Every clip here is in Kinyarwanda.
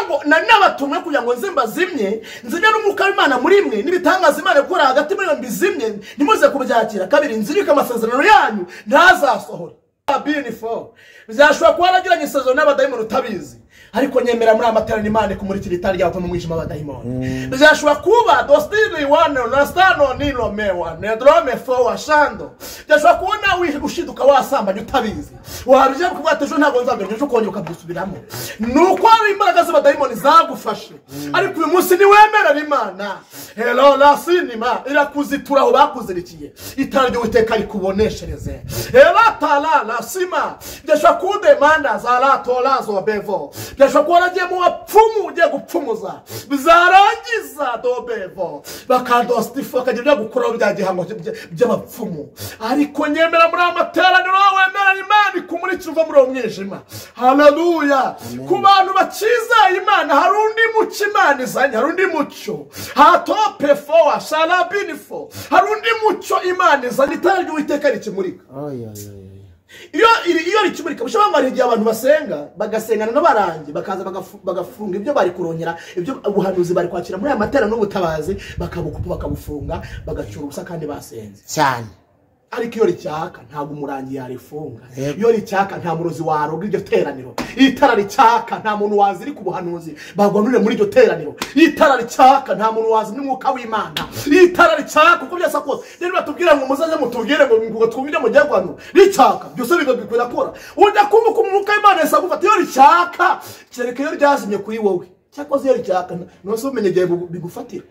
ngo nanabatumwe kugira ngo nzimbazimye nzimye n'umwuka w'Imana muri mwe n'ibitangaza Imana ikora hagati muri mwe mbizimye ntimuze kubyakira. Kabiri, nzirika amasezerano yanyu ntazasohora. Beautiful. Bizashobora kuba waragiranye isezerano n'abadayimoni utabizi, ariko nyemera muri amaterano Imana kumurikira itara ryawe mu mwijima w'abadayimoni. Bizashobora kuba dostini wane na stano nilo mewa ne drome fo washando. Bizashobora kubona ushiduka wasambanye utabizi, wabije kuvuga ejo ntabwo nzabyo ejo ukongera ukabyisubiramo. Nuko ari imbaraga z'abadayimoni zagufashe, ariko uyu munsi ni wemera Imana. Hello la sinima irakuzitura aho bakuzirikiye, itara ry'Uwiteka rikuboneshereze. Ela tala la sima desha kudemanda za la tola zo bevo desha kwaragiye mu bapfumu ugiye gupfumuza bizarangiza do bevo bakadostifo kagira gukora bya gihango by'abapfumu. Ariko nyemera muri amateraniro wemera Imana kumurikira uva muri umwijima. Haleluya. Ku bantu bakiza Imana hari undi muco Imana izanye, hari undi muco hatope fo shalabinifo, hari undi muco Imana izanye itara ry'Uwiteka rikimurika. Iyo rikimurika bushobora ngo ari abantu basenga bagasengana n'abarangi bakaza bagafunga ibyo bari kurongera, ibyo ubuhanuzi bari kwakira muri aya matera n'ubutabazi bakabukupa bakabufunga bagacyura ubusa kandi basenze cyane. Ariko iyo ricyaka ntabwo umurangi yarifunga, iyo ricyaka nta murozi waroga iryo teraniro, itara ricyaka nta muntu waziri ku buhanuzi bagwanurire muri iryo teraniro, itara ricyaka nta muntu waziri n'umwuka w'Imana, itara ricyaka uko byasa kose. Rero batubwira ngo muzaze mutubwire ngo twumvire mu jyagwano ricyaka byose bigakwira kora ujya kumva ko umwuka w'Imana yesa gufata. Iyo ricyaka cyereka iyo ryazimye kuri wowe cyakoze, iyo ricyaka no so umenye gihe bigufatira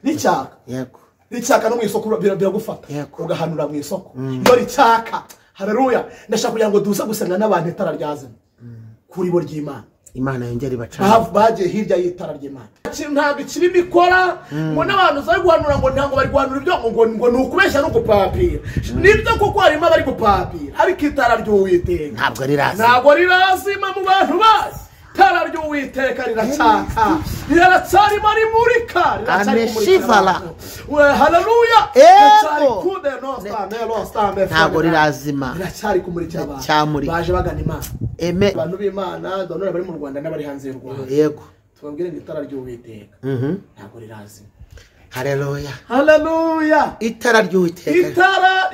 ricyaka. Yego ricyaka no mu isoko biragufata ugahanura mu isoko. Iyo ricyaka, haleluya, ndashaka kugira ngo duze gusenga n'abantu itara ryazimye kuri bo ry'Imana. Imana yongera ibacana bagiye hirya y'itara ry'Imana. Ntabwo ikiri bikora ngo n'abantu zari guhanura ngo ntango bari guhanura ibyo ngo nukubeshya no gupapira. Nibyo kuko harimo bari gupapira, ariko itara ry'Uwiteka ntabwo rirazima mu bantu bazi. Itara ry'Uwiteka riracyaka, riracyari marimurika, ameshivala. Haleluya. Ntabwo rirazima, riracyari kumurikira abantu baje bagana Imana. Abantu b'Imana donora bari mu Rwanda n'abari hanze y'u Rwanda, yego tubabwire ngo itara ry'Uwiteka ntabwo rirazima. Haleluya, haleluya. Itara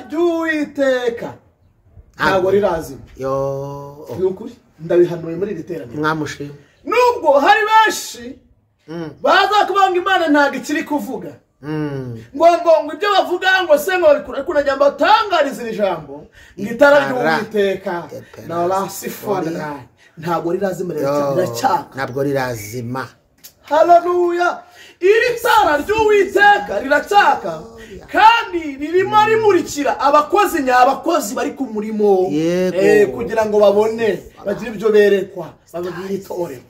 ry'Uwiteka ntabwo rirazima. Ukuri ndabihanuye muri iri teraniro mwamushima. Nubwo hari benshi baza kubanga Imana ntabwo ikiri kuvuga ngo ibyo bavuga ngo se ngo kunajya batangariza iri jambo ngitara ry'Uwiteka na rasifona ntabwo rirazima, riracyaka ntabwo rirazima. Haleluya. Iri tara ry'Uwiteka riracyaka kandi ririmo rimurikira abakozi nyabakozi bari ku murimo kugira ngo babone bagire ibyo berekwa babagire itorero.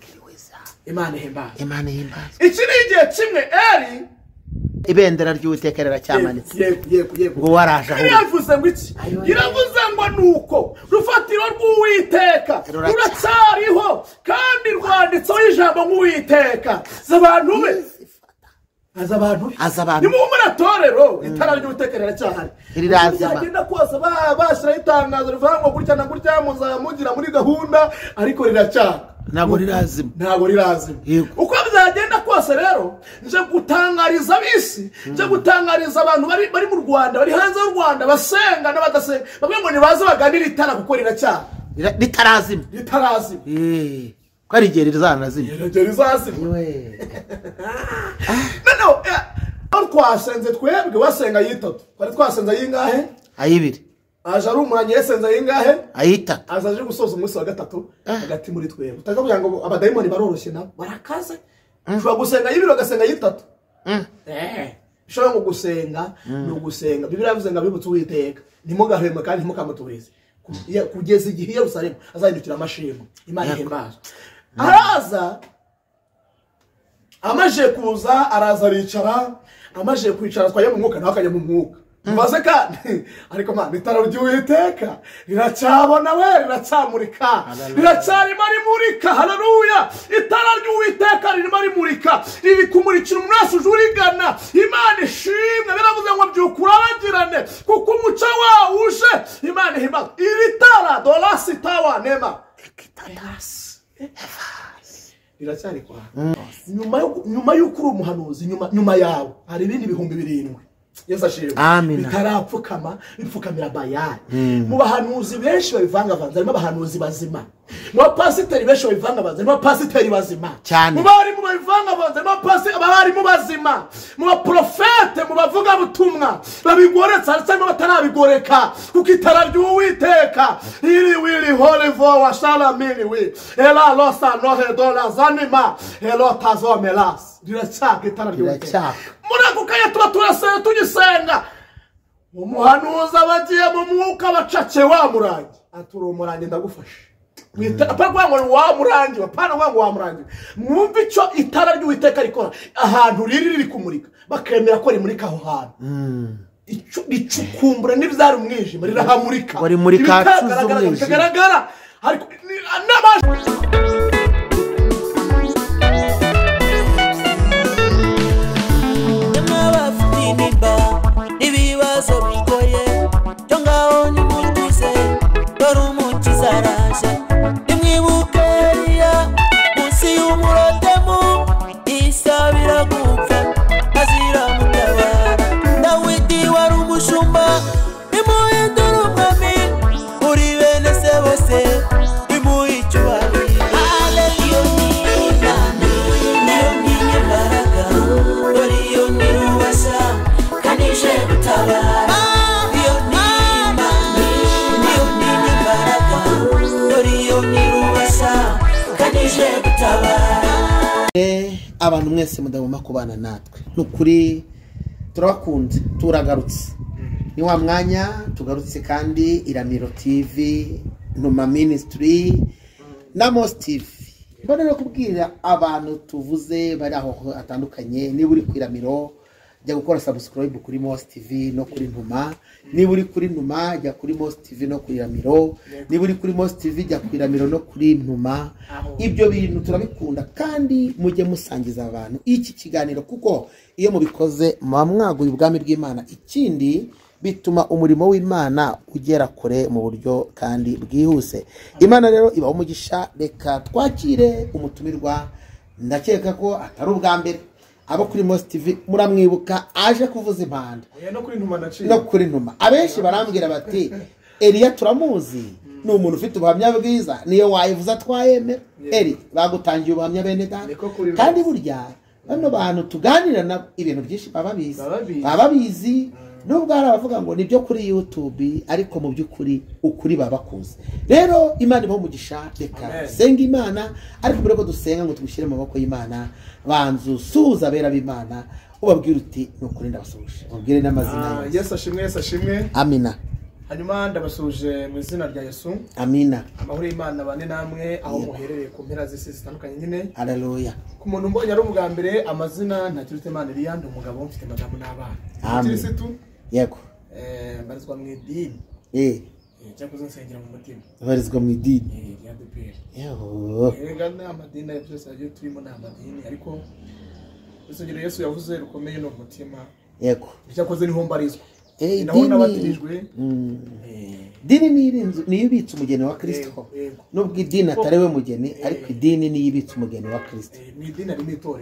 Imana ihimbaza. Iki ni igihe kimwe Eli ibendera ry'Uwiteka riracyamanitse ngo waraje aho yavuze ngo iki, iravuze ngo nuko rufatiro rw'Uwiteka ruracyariho kandi rwanditseho ijambo nk'Uwiteka z'abantu be azabantu ni mu muratorero. Itara ry'Uwiteka riracyahari, rirazima kose bashyira itangazo rivuga ngo gutya na gutya muzamugira muri gahunda, ariko riracyaka ntabwo rirazima. Uko byagenda kose rero nje gutangariza abisi, nje gutangariza abantu bari mu Rwanda bari hanze y'u Rwanda basenga n'abadasenga bamwe ngo nibaze baganira itara kuko riracyaka ritarazima. Ko ari igihe rizanazima. None twasenze twebwe wasenga yitatu, twari twasenze yingahe? Ayibiri. Aje ari umuranye yesenze yingahe? Ayitatu. Azaje gusoza umunsi wa gatatu hagati muri twebwe. Utaza kugira ngo abadayimoni baroroshye na barakaze. Ushobora gusenga yibiri ugasenga yitatu. Ushobora ngo gusenga no gusenga. Bibiliya yavuze ngo abibutse Uwiteka ntimugahweme kandi ntimukamuturize kugeza igihe Yerusalemu azahindukira amashimo. Imana ihimbaza. Araza amaje kuza, araza aricara, amaje kwicara twaye mu mwuka nawe akajya mu mwuka. Mbaze kandi ariko Mana itara ry'Uwiteka riracyabona we, riracyamurika, riracyarimo rimurika. Haleluya. Itara ry'Uwiteka ririmo rimurika, riri kumurikira umuntu uje urigana. Imana ishimwe. Biravuze ngo byukura bagirane kuko umuco wawo uje. Imana ihimbaza. Iri tara dolasi tawa nema iracyari kwa nyuma y'uko uri umuhanuzi nyuma yawe hari ibindi bihumbi 7 Yesu ashimwe bitarapfukama bipfukamira Bayali mu bahanuzi benshi babivangavanze harimo abahanuzi bazima mu bapasiteri benshi babivangavanze harimo abapasiteri bazima mu bari mu babivangavanze harimo abari mu bazima mu baprofete mu bavuga butumwa babigoretse harimo batarabigoreka kuko itara ry'Uwiteka wili holy for shalamini we ela losa no hedola zanima elo tazomelas rirachaka itara ry'Uwiteka murakukaya tuba turasera tugisenga umuhanuza bagiye mu mwuka bacake wa murangi aturi umurangi ndagufasha apagwa ngo wa murangi bapana ngo wa murangi mwumva icyo itara ry'Uwiteka rikora ahantu riri kumurika bakemera ko rimurika aho hantu ricukumbura n'ibyari umwijima rirahamurika wari muri kacu kagaragara ariko ibibazo bigoye cyo ngaho nimutuze dore umukiza araje nimwibuke munsi y'umurotemu isabira gupfa azira mutabara Dawidi wari umushumba bimuhindura umwami uri bene se bose bimuha icyubahiro haleluya niyo nkingi imbaraga dore iyo ntirubasha kanije gutabara iyo nkingi imbaraga dore iyo ntirubasha kanije gutabara. Abantu mwese mudahuma kubana natwe nukuri turabakunze turagarutse ni wa mwanya tugarutse kandi Iramiro TV Ntuma Ministry na Most TV mbona no kubwira abantu tuvuze bari aho atandukanye ni buri ku Iramiro jya gukora subscribe kuri Most TV no kuri Ntuma ni buri kuri Ntuma jya kuri Most TV no kuri Iramiro ni buri kuri Most TV jya kuri Iramiro no kuri Ntuma ibyo bintu turabikunda kandi mujye musangiza abantu iki kiganiro kuko iyo mubikoze mwamwaguye ubwami bw'Imana ikindi bituma umurimo w'Imana ugera kure mu buryo kandi bwihuse. Imana rero iba umugisha reka twakire umutumirwa ndakeka ko atari ubwa mbere abo kuri Most TV muramwibuka aje kuvuza impanda no kuri Ntuma abenshi barambwira bati Eliya turamuzi ni umuntu ufite ubuhamya bwiza niyo wayivuza twayemera Eli bagutangiye ubuhamya bene data kandi burya bano bantu tuganira na ibintu byinshi baba bizi nubwo hari abavuga ngo nibyo kuri YouTube ariko mu by'ukuri ukuri babakuze rero Imana iba umugisha reka senga Imana ariko mbere ko dusenga ngo tugushyire mu maboko y'Imana banzu suza bera b'Imana ubabwira uti nukuri ndabasuje ubwire n'amazina Yesu ashimwe amina hanyuma ndabasuje mu izina rya Yesu amina amahoro y'Imana bane namwe aho muherereye ku mpera z'isi zitandukanye nyine haleluya ku muntu mbonye ari ubwa mbere amazina ntakirute Imana Eliya ndi umugabo mfite madamu n'abana Kirisitu yego barizwa mu idini cyakoze nsengera mu mutima barizwa mu idini ya DPR yego rega amadini byose agiye turimo n'amadini ariko urusengero Yesu yavuze rukomeye no mutima yego cyakoze niho mbarizwa naho nabatirijwe dini niyo ibitse umugeni wa Kristo nubwo idini atari we mugeni ariko idini niyo ibitse umugeni wa Kristo mu idini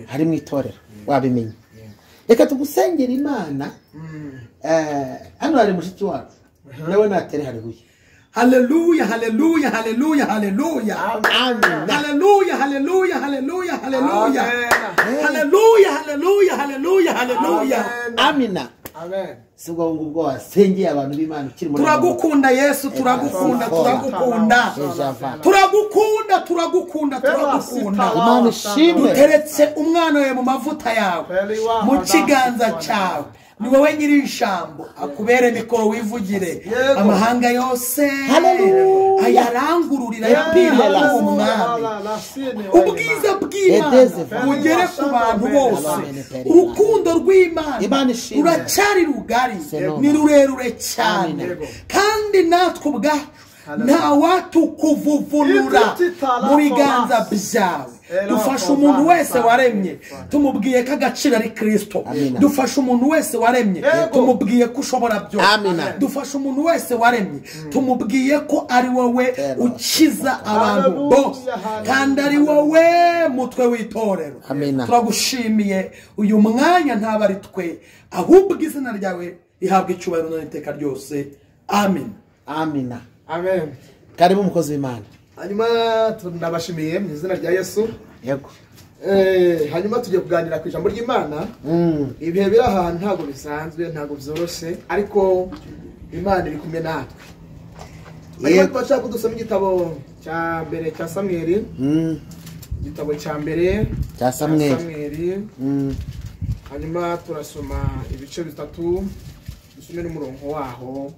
hari mu itorero wabimenye reka tugusengera Imana hano hari mushiki wacu nawe natere haleluya haleluya haleluya haleluya haleluya haleluya haleluya haleluya haleluya haleluya haleluya haleluya haleluya amina amen sibwo ngubwo wasengeye abantu b'Imana ukiri muri turagukunda Yesu turagukunda Imana ishimwe uteretse umwana we mu mavuta yawe mu kiganza cyawe ni wowe nyiri ijambo akubere mikoro wivugire amahanga yose ayarangururira yapirira umwami ubwiza bw'Imana bugere ku bantu bose urukundo rw'Imana ruracyari rugari ni rurerure cyane kandi natwe ubwacu nta watukuvuvunura mu biganza byawe. Dufashe umuntu wese waremye tumubwiye ko agaciro ari Kristo. Dufashe umuntu wese waremye tumubwiye ko ushobora byose. Dufashe umuntu wese waremye tumubwiye ko ari wowe ukiza abantu bose kandi ari wowe mutwe w'itorero. Turagushimiye uyu mwanya ntaba ari twe ahubwo izina ryawe ihabwa icyubahiro n'iteka ryose. Amen. Amen. Karibu mukozi w'Imana. Hanyuma tunabashimiye mu izina rya Yesu. Yego. Hanyuma tugiye kuganira ku ijambo ry'Imana. Ibihe biri aha ntago bisanzwe, ntago byoroshye, ariko Imana iri kumwe natwe. Hanyuma twashaka kudusoma igitabo cya mbere cya Samuel. Igitabo cya mbere cya Samuel. Hanyuma turasoma ibice bitatu, dusome n'umurongo waho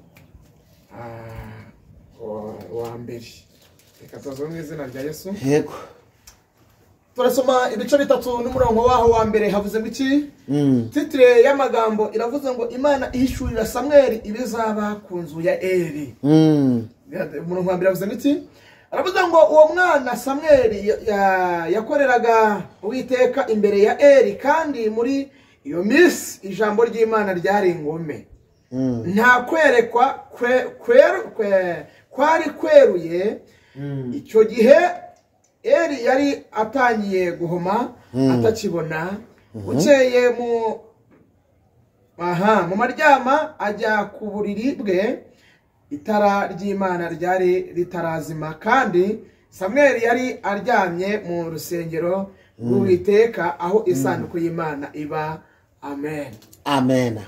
wa mbere. Reka tuzazo mu izina rya Yesu. Yego. Turasoma ibice bitatu n'umurongo waho wa mbere. Havuze ngo iki? Titre y'amagambo iravuze ngo Imana ihishurira Samuel ibizaba ku nzu ya Eli. Umurongo wa mbere havuze ngo iki? Aravuze ngo uwo mwana Samuel yakoreraga Uwiteka imbere ya Eli, kandi muri iyo minsi ijambo ry'Imana ryari ingome. Nta kwerekwa kwari kweruye. Icyo gihe Eli yari atangiye guhoma atakibona. Bukeye mu maryama ajya ku buriri bwe, itara ry'Imana ryari ritarazima, kandi Samuel yari aryamye mu rusengero rw'Uwiteka aho isanduku y'Imana iba. Amen. Amen.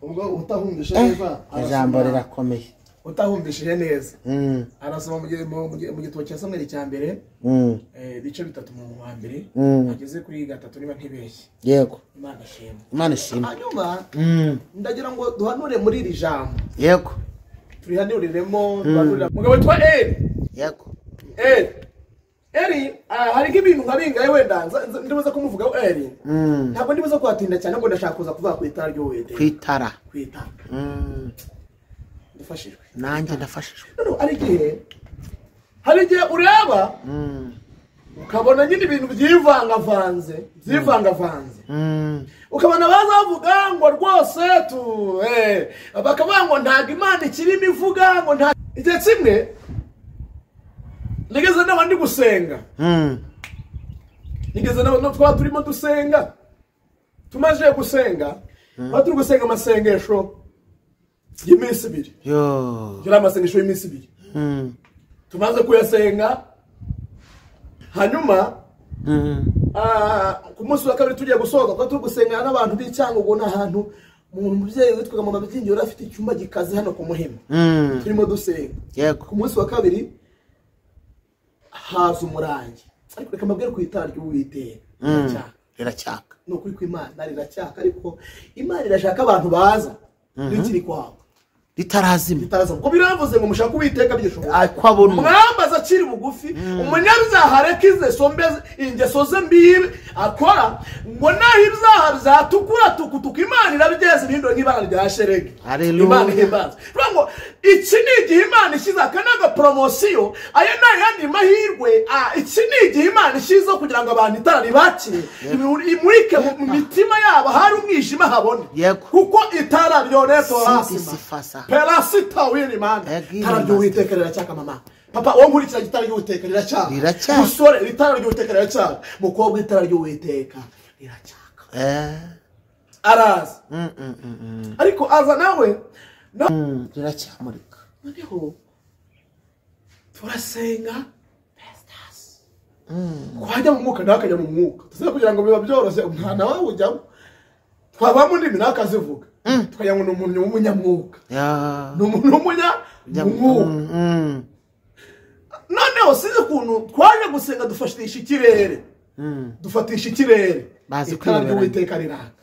Ubwo utahumvishe neza ijambo rirakomeye. Utahumvishije neza arasoma mu gitabo cya Samuel cya mbere bice bitatu mu wa mbere ageze kuri gatatu niba ntibeshye. Yego. Imana ishimwe. Imana ishimwe. Hanyuma ndagira ngo duhanure muri iri jambo. Yego. Turihanuriremo duhanurira mugabo witwa Eli. Yego. Eli hari nk'ibintu nka bingaye wenda ndibuza kumuvugaho Eli. Ntabwo ndibuza kuhatinda cyane ngo ndashaka kuza kuvuga ku itara ry'Uwiteka. Kwitara. Ndafashijwe. Nanjye ndafashijwe. Hari igihe ureba ukabona nyine ibintu byivangavanze. Ukabona bazavuga ngo rwose bakavuga ngo ntabwo Imana ikirimo ivuga ngo nta igihe kimwe nigeze n'abandi gusenga. Nigeze n'abandi twaba turimo dusenga. Tumaze gusenga turi gusenga amasengesho y'iminsi ibiri. Yari amasengesho y'iminsi ibiri. Tumaze kuyasenga, hanyuma ku munsi wa kabiri tugiye gusohoka kuko turi gusenga n'abantu b'Icyangugu n'ahantu umuntu mubyeyi witwaga Mama Bitingi yari afite icyumba gikaze hano ku Muhima. Turimo dusenga. Ku munsi wa kabiri haza umurangi, ariko reka mbabwire ku itara ry'Uwiteka riracyaka. No kuri kw'Imana riracyaka, ariko Imana irashaka abantu baza n'ikiri kwabo ritarazima. Kuko biravuze ngo mushaka Uwiteka byishoboka. Kwabona mwambaza akiri bugufi, umunyabyaha areke ingeso ze mbi akora, ngo naho ibyaha byatukura tukutuka Imana irabigeza ibihindo nk'ibara rya sheregi. Imana ihimbaza. Ngo iki ni igihe Imana ishyize akanaga promosiyo, aya ni ayandi mahirwe. Iki ni igihe Imana ishyize kugira ngo abantu itara ribakire, imurike mu mitima yabo hari umwijima habone. Kuko itara ryoneto rasima Pelasita wini man. Itara ry'Uwiteka riracyaka mama. Papa wo nkurikira itara ry'Uwiteka riracyaka. Musore itara ry'Uwiteka riracyaka. Mukobwa itara ry'Uwiteka riracyaka. Araza. Ariko aza nawe riracyamurika. Noneho turasenga pestas. Kwajya mu mwuka nakajya mu mwuka. Tuze kugira ngo biba byoroshye umwana wawe ujyamo. Twavamo ndimi nakazivuga. Tukajya ngo n'umuntu w'umunyamwuka. N'umuntu w'umunyamwuka. Noneho size kuntu twaje gusenga dufashisha ikirere. Dufatisha ikirere. Itara ry'Uwiteka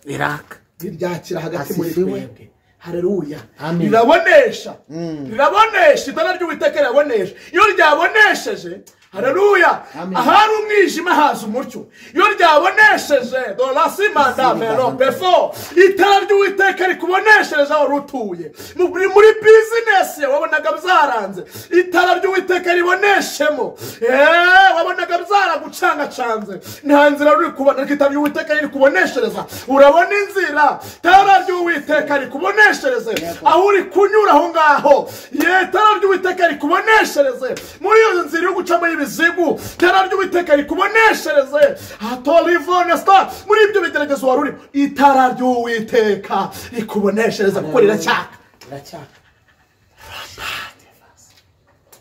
riraka. Riryakira hagati muri twebwe. Haleluya. Rirabonesha. Itara ry'Uwiteka rirabonesha. Iyo ryabonesheje haleluya ahari umwijima haza umucyo iyo ryabonesheje dorasimanda mero befo itara ry'Uwiteka rikuboneshereje aho rutuye muri business wabonaga byaranze itara ry'Uwiteka riboneshemo wabonaga byaragucanga canze nta nzira ruri kubona itara ry'Uwiteka rikuboneshereza urabona inzira itara ry'Uwiteka rikuboneshereze aho uri kunyura aho ngaho itara ry'Uwiteka rikuboneshereze muri iyo nzira yo gucamo ibizigu itara ry'Uwiteka rikuboneshereze atolivone sta muri ibyo bigeragezo waruri itara ry'Uwiteka rikuboneshereza kuko riracyaka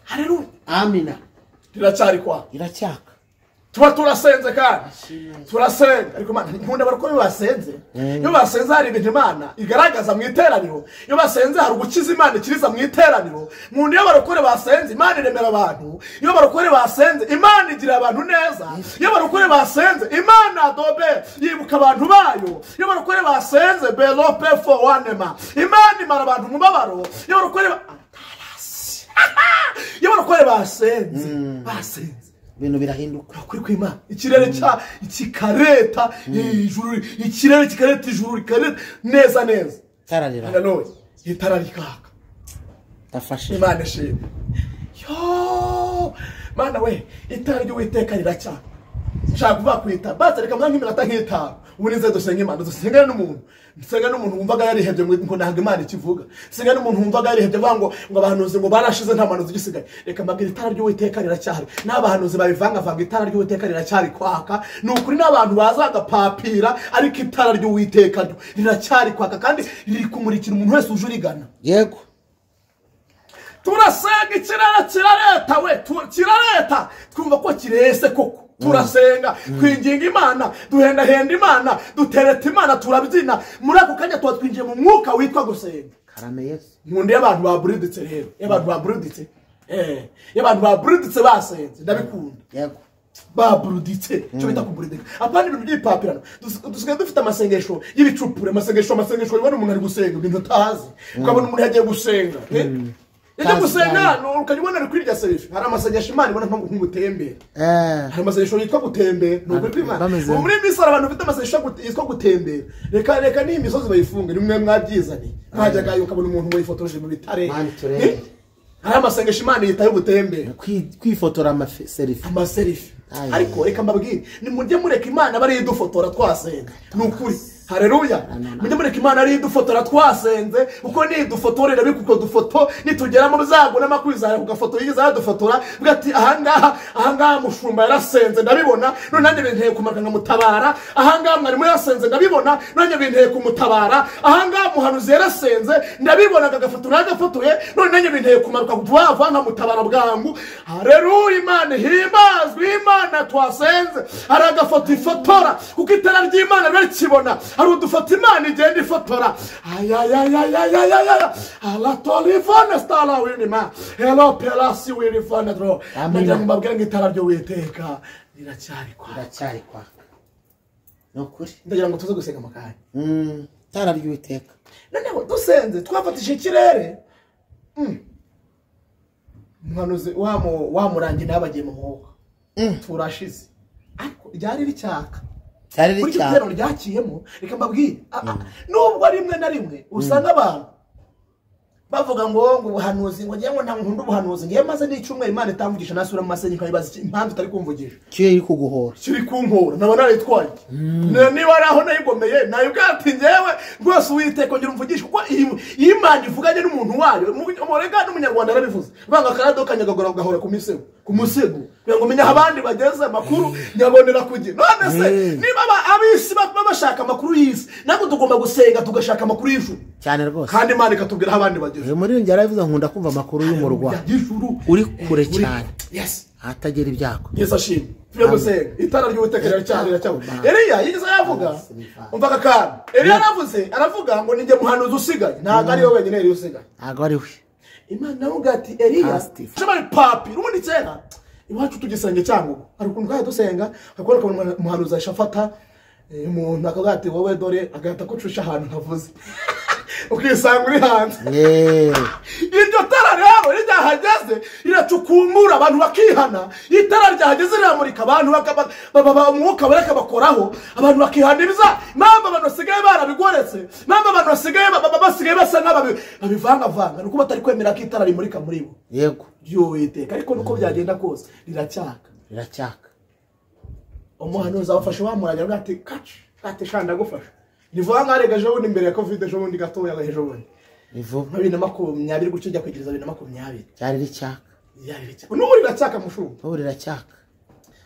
haleluya amina riracyari kwa iracyaka tuba turasenze kandi turasenga ariko nkunda barokore basenze iyo basenze hari ibintu Imana igaragaza mu iteraniro iyo basenze hari ugukiza Imana ikiriza mu iteraniro nkunda iyo barokore basenze Imana iremera abantu iyo barokore basenze Imana igira abantu neza iyo barokore basenze Imana dobe yibuka abantu bayo iyo barokore basenze belope for wanema Imana imara abantu mubabaro iyo barokore iyo barokore basenze ibintu birahinduka kuri kw'Imana ikirere cya ikikareta ijuru ikirere kikareta ijuru rikareta neza tararira haleluya itara rikaka tafashe Imana shimwe yo Mana we itara ry'Uwiteka riracya nshaka kuva kwita base reka mwangi minota nk'itanu ubunize dusenga Imana dusenga n'umuntu wumvaga yarihebye ngo ntago Imana ikivuga senga n'umuntu wumvaga yarihebye ngo abahanuzi ngo barashize nta manuzi gisigaye reka mbabwira itara ry'Uwiteka riracyari n'abahanuzi babivanga itara ry'Uwiteka riracyari kwaka n'ukuri n'abantu bazaga papira ariko itara ry'Uwiteka riracyari kwaka kandi riri kumurikira umuntu wese ujurigana yego turasenga ikirere kirareta we kirareta twumva ko kirese koko turasenga kwinginga Imana duhendahenda Imana dutereta Imana turabyina muri ako kanya tuba twinjiye mu mwuka witwa gusenga karame Yesu nkunde y'abantu baburiditse rero y'abantu baburiditse basenze ndabikunda yego baburuditse cyo bita kuburidika apana ibintu by'ipapirano dusigaye dufite amasengesho y'ibicupure amasengesho ubona umuntu ari gusenga ibintu utazi ukabona umuntu yagiye gusenga Ije gusenga ukajibona ari kwirya selfie hari amasengesho Imana ibona nk'ugutembera hari amasengesho yitwa gutembera n'ubwo kw'Imana muri misara abantu bafite amasengesho yitwa gutembera reka ni imisozi bayifunga nimwe mwabyizani nkajyaga ukabona umuntu wayifotoje mu bitare hari amasengesho Imana yitaye gutembera kwifotora amaselfie ariko reka mbabwire ni mujye mureka Imana bari idufotora twasenga n'ukuri haleluya mujye mureka Imana ari idufotora twasenze uko ni idufotorera bikuko dufoto nitugera mu byago n'amakwizara kugafoto yigiza yadufotora bwati ahangaha mushumba yarasenze ndabibona none nanjye binteye kumaraka ngamutabara ahangaha mwari muri yasenze ndabibona none binteye kumutabara ahangaha muhanuzi yarasenze ndabibona agafotora agafotoye none nanjye binteye kumaruka vuba nkamutabara bwangu haleluya Imana himbazwe Imana twasenze hari agafoto ifotora kuko itara ry'Imana barikibona hari udufata Imana igenda ifotora ala tolifone stala winima hello pelasi winifone dro najya mbabwira ngo itara ry'Uwiteka riracyari kwa nokuri ndagira ngo tuze gusenga makanya itara ry'Uwiteka noneho dusenze twafatishije ikirere mwanuze wamurangi nabagiye mu mwuka turashize ariko ryari ricyaka kuri kitero ryakiyemo reka mbabwire nubwo rimwe na rimwe usanga abantu bavuga ngo ubuhanuzi ngo ngiye ngo nta nkunda ubuhanuzi ngiye maze n'icyumweru Imana itamvugisha nasura mu masenyi kabibaza impamvu itari kumvugisha kiri kuguhora kiri kunkora naba naritwaye niba araho nayigomeye nayo bwati ngewe rwose Uwiteka ngira umvugisha kuko Imana ivuganye n'umuntu wayo umurega n'umunyarwanda arabivuze banga karadoka nyagagora gahora ku musego kugira ngo menye abandi bageze amakuru nyabonera kugira none se niba abisi babashaka amakuru y'isi nako tugomba gusenga tugashaka amakuru y'ijuru cyane rwose kandi Imana ikatubwira abandi bageze muri njye arabivuze nkunda kumva amakuru y'umurwa uri kure cyane yes atagera ibyago Yesu ashimwe tujye gusenga itara ry'Uwiteka riracyari Eliya yigeze yavuga umvaga kandi Eliya aravuga ngo ninjye muhanuzi usigaye ntago ari we wenyine yari usigaye ntago ari we Imana navuga ati Eliya shamari papi rubundi cyera iwacu tugisenge cyangugo hari ukuntu kandi dusenga akora ko umuhanuzi ashafata umuntu akavuga ati wowe dore agahita kucusha ahantu ntavuze ukisanga uri hanze. Yeah. Iryo tara rero ryahageze riracukumbura abantu bakihana. Itara ryahageze riramurika abantu umwuka bareka bakoraho abantu bakihaniriza. Mamba abantu basigaye barabigoretse. Mamba abantu basigaye basa nk'ababivanga nuko batari kwemera ko itara rimurika muri bo. Yego. Ry'Uwiteka ariko nuko byagenda kose riracyaka. Umuhanuzi abafashe bamuranya bwati kati shanda gufasha. Nivuga nkarega ejo bundi imbere ya Covid ejo bundi gatoya ejo bundi. Nivuga 2020 gutyo jya kwegereza 2020. Cyari ricyaka. N'ubu riracyaka mushubu. N'ubu riracyaka.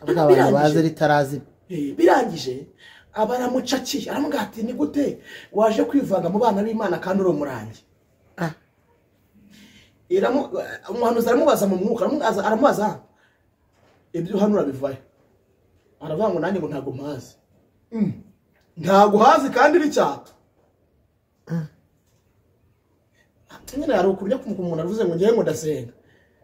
Abantu baze ritarazi. Birangije abaramucakiye aramuga ati ni gute waje kwivanga mu bana b'Imana kandi uri umurangi. Umuhanuzi aramubaza mu mwuka aramubaza ibyo hanura bivaye. Aravuga ngo nanjye ngo ntago mpazi. Ntago hazi kandi ricyaka. Nyine ari ukurya umuntu avuze ngo ngiye ngo ndasenga.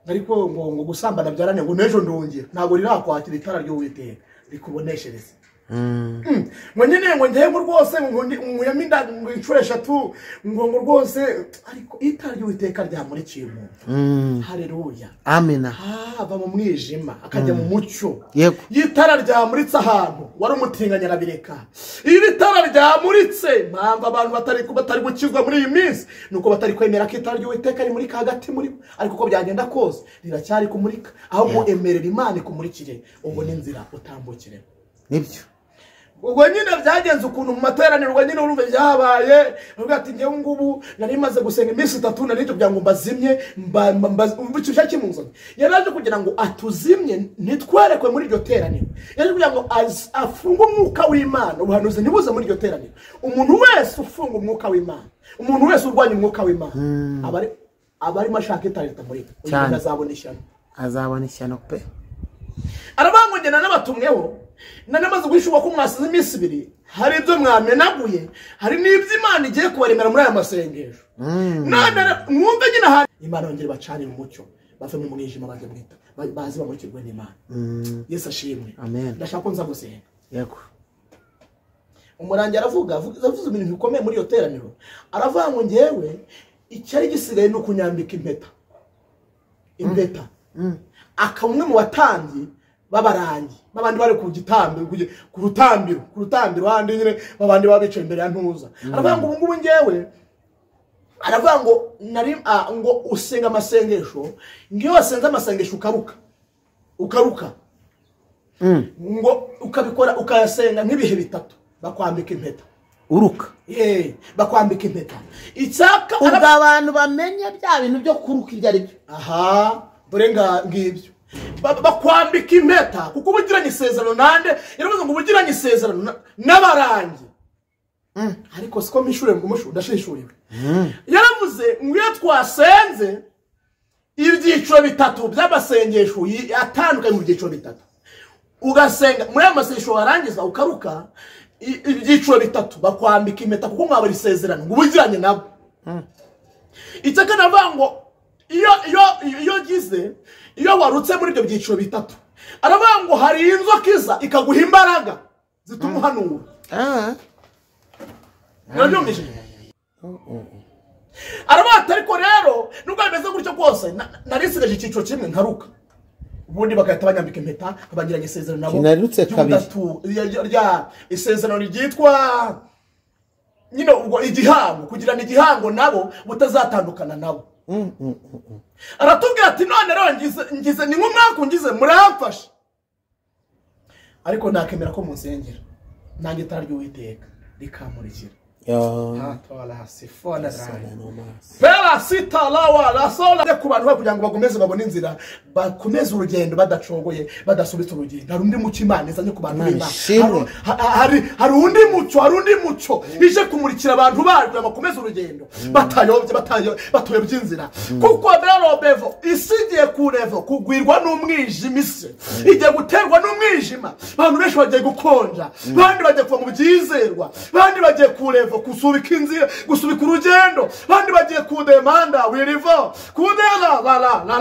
Ariko ngo gusambana byarane ngo nejo ndongera. Ntago rirakwakira itara ry'Uwiteka rikuboneshereza. Ngo nyine ngo ngiye ngo rwose ngo muyaminda ngo incuro 3 ngo rwose ariko itara ry'Uwiteka ryamurikiye umuntu. Haleluya. Amina. Ava mu mwijima akajya mu mucyo. Yego. Itara ryamuritse ahantu wari umutinganya rabireka. Iri tara ryamuritse mpamva abantu batari gukizwa muri iyi minsi nuko batari kwemera ko itara ry'Uwiteka rimurika hagati muri bo. Ariko ko byagenda kose riracyari kumurika aho ngo emerera Imana ikumurikire ubone inzira utambukire. Nibyo. Ubwo nyine byagenze ukuntu mu materaniro nyine urumve byabaye uvuga ati ngewe ngubu nari maze gusenga iminsi 3 nari cyo byangomba bazimye umbucisha kimunzanye yaraje kugira ngo atuzimye nitwerekwe muri iryo teraniro yaje kugira ngo afunga umwuka w'Imana ubuhanuzi ntibuze muri iryo teraniro umuntu wese ufunga umwuka w'Imana umuntu wese urwanya umwuka w'Imana abari mashaka itarita muri umuntu azabona ishyano pe arabangongena n'abatumweho nanamaze guhishuka ko mwasize iminsi 2 hari ibyo mwamenaguye hari n'ibyo Imana igiye kubaremera muri aya masengesho none mwumve nyine hari Imana yongere bacane mu mucyo bave mu mwijima baje mwita bazi bamurikirwe n'Imana. Yesu ashimwe. Amen. Ndashaka nza gusenga. Yego. Umurangi aravuze ibintu bikomeye muri iyo teraniro aravuga ngo ngewe icyari gisigaye no kunyambika impeta akamwe mu batangi babarangi babandi bari ku gitambo ku rutambiro handi nyine babandi babicaye imbere ya ntuza aravuga ngo ubungubu ngewe aravuga ngo nari ngo usenga amasengesho ngiyo wasenza amasengesho ukaruka ngo ukabikora ukayasenga nk'ibihe 3 bakwambika impeta uruka bakwambika impeta icyaka ubwo abantu bamenye bya bintu byo kuruka ibyo ari byo dore ngibyo bakwambika impeta kuko ubugiranye isezerano nande yaravuze ngo ubugiranye isezerano n'abarangi ariko siko mishure ngo mushu ndashishuriwe yaravuze ngo iyo twasenze ibyiciro 3 by'amasengesho atandukanye mu byiciro 3 ugasenga muri amasengesho warangiza ukaruka ibyiciro 3 bakwambika impeta kuko mwabari isezerano ngo ubugiranye nabo icyaka navango iyo gize iyo warutse muri ibyo byiciro 3 aravuga ngo hari inzoka iza ikaguha imbaraga zituma uhanura narabyumvise aravuga ariko rero nubwo bimeze gutyo kose narisigaje icyiciro kimwe nkaruka ubundi bagahita banyambika impeta abagiranye isezerano nabo kinarutse kabiri rya isezerano ryitwa nyine ubwo igihango kugirana igihango nabo butazatandukana nabo aratubwira ati none rero ngize ni nk'umwaka ngize muramfasha ariko nakemera ko musengera nange itara ry'Uwiteka rikamurikira Pela sita lawa la sola ku bantu kugira ngo bagomeze babone inzira bakomeze urugendo badacogoye badasubitse urugendo hari undi mucyo Imana izanye ku bantu b'Imana hari undi mucyo ije kumurikira abantu baryo bakomeze urugendo batoye by'inzira kuko rero bevo isigiye kurevo kugwirwa n'umwijima ise igiye guterwa n'umwijima abantu benshi bagiye gukonja bandi bagiye kuva mu byizerwa bandi bagiye kurevo revo gusubika inzira gusubika urugendo bandi bagiye kudemanda wirivo kudela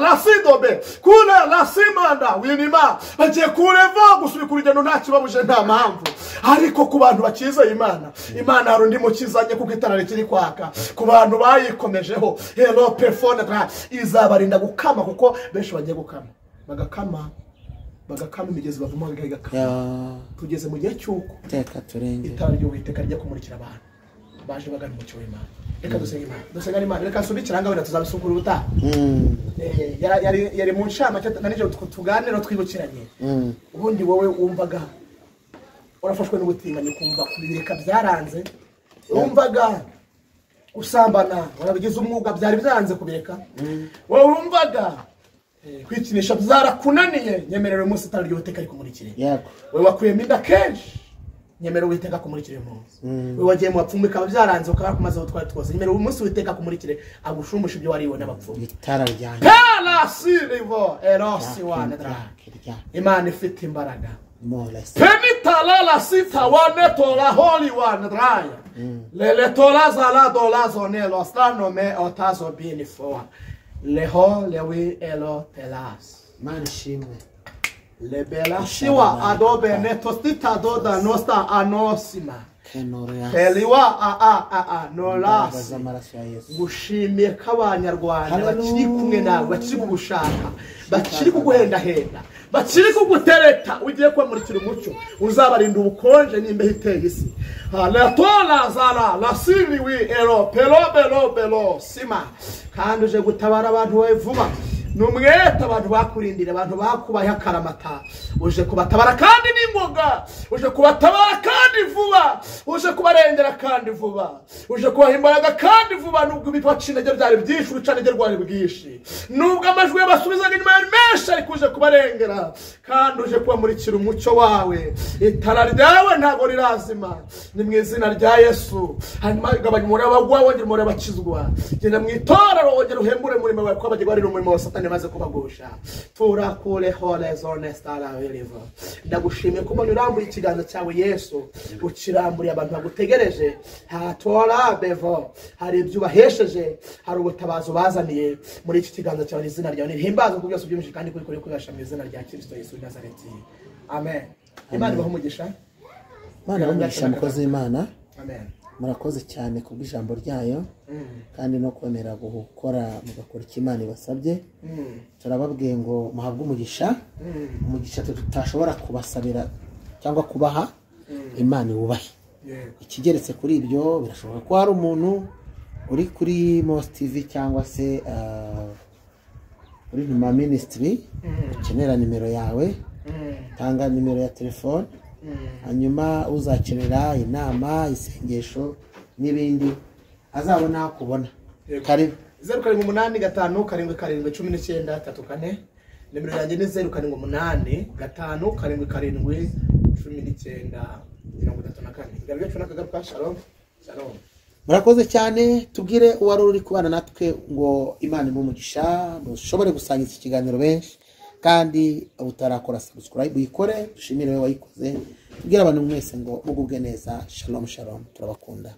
la sidobe kule la simanda winima bagiye kurevo gusubika urugendo nta kibabuje nta mpamvu ariko ku bantu bakizeye Imana hari undi mukizanye kuko itara rikiri kwaka ku bantu bayikomejeho hello perfone izabarinda gukama kuko benshi bagiye gukama bagakama imigezi bavuma bagakama tugeze mu gihe cy'uko teka turenge itara ryo witeka ryo kumurikira abantu baje bagana mu cyo Imana reka dusenga Imana reka subikiranga wenda tuzabisukura ubuta yari mu nshama nanije tuganira twibukiranye ubundi wowe wumvaga urafashwe n'ubutinganyi kumva kubireka byaranze wumvaga usambana warabigize umwuga byari byanze kubireka wowe wumvaga kwikinisha byarakunaniye nyemerero umunsi itara ry'uwiteka rikumurikire wowe wakuyemo inda kenshi nyemerero uwiteka kumurikire umunsi wowe wagiye mu bapfumu bikaba byaranze ukaba kumazeho twari twose nyemerero umunsi uwiteka kumurikire agushumusha ibyo wariwe n'abapfumu itara ryanjye pala sirivo erosi wanedra Imana ifite imbaraga Penita la sita wane tola holy one draya. Le tola zala dola zone lo stano me otazo bini foa. Le ho le wi elo telas. Manshimwe. Le bela shiwa adobe netostita doda nosta anosima. Eliwa nolas. Gushimiye k'abanyarwanda bakiri kumwe nawe bakiri kugushaka bakiri kuguhendahenda bakiri kugutereta ugiye kwamurikira umucyo uzabarinda ubukonje n'imbeho iteye isi la tola zala la siri wi ero pelo sima kandi uje gutabara abantu bawe vuba numweta abantu bakurindira abantu bakubaye akaramata uje kubatabara kandi n'ingoga uje kubatabara kandi vuba uje kubarengera kandi vuba uje kubahimbaraga kandi vuba nubwo bitwacinege byari byinshi urucanege rwari bwishi nubwo amajwi y'abasubizaga inyuma yari menshi ariko uje kubarengera kandi uje kubamurikira umucyo wawe itara ryawe ntago rirazima ni mu izina rya Yesu hanyuma igabanya umuriro w'abagwa wongera umuriro w'abakizwa genda mu itorero wongera uhembure umurimo wawe kwabagiye bari umurimo wa Satani maze kubagusha turakure hole zone stara wilivo ndagushimiye ko mbona urambuye ikiganza cyawe Yesu ukiramburiye abantu bagutegereje hatora bevo hari ibyo bahesheje hari ubutabazo bazaniye muri iki kiganza cyawe izina ryawe nihimbaza ku byose byinshi kandi kuri kwibasha mu izina rya Kristo Yesu Nazareti amen Imana ibahe umugisha Imana umugisha mukozi w'Imana amen murakoze cyane kubw'ijambo ryayo kandi no kwemera gukora mugakora ikimana ibasabye turababwiye ngo muhabwe umugisha tutashobora kubasabira cyangwa kubaha Imana wubahe ikigeretse kuri ibyo birashoboka ko hari umuntu uri kuri Most TV cyangwa se uri Numa Ministry ukenera nimero yawe tanga nimero ya telefone hanyuma uzakenera inama isengesho n'ibindi azabona kubona karibu 0785771934 nimero yanjye ni 0785771934 ngabyo tunakagaruka shalom murakoze cyane tubwire uwari uri kubana natwe ngo Imana imumugisha mushobore gusangiza iki kiganiro benshi kandi utarakora subscribe uyikore dushimire we wayikoze tubwire abantu mwese ngo mugubwe neza shalom turabakunda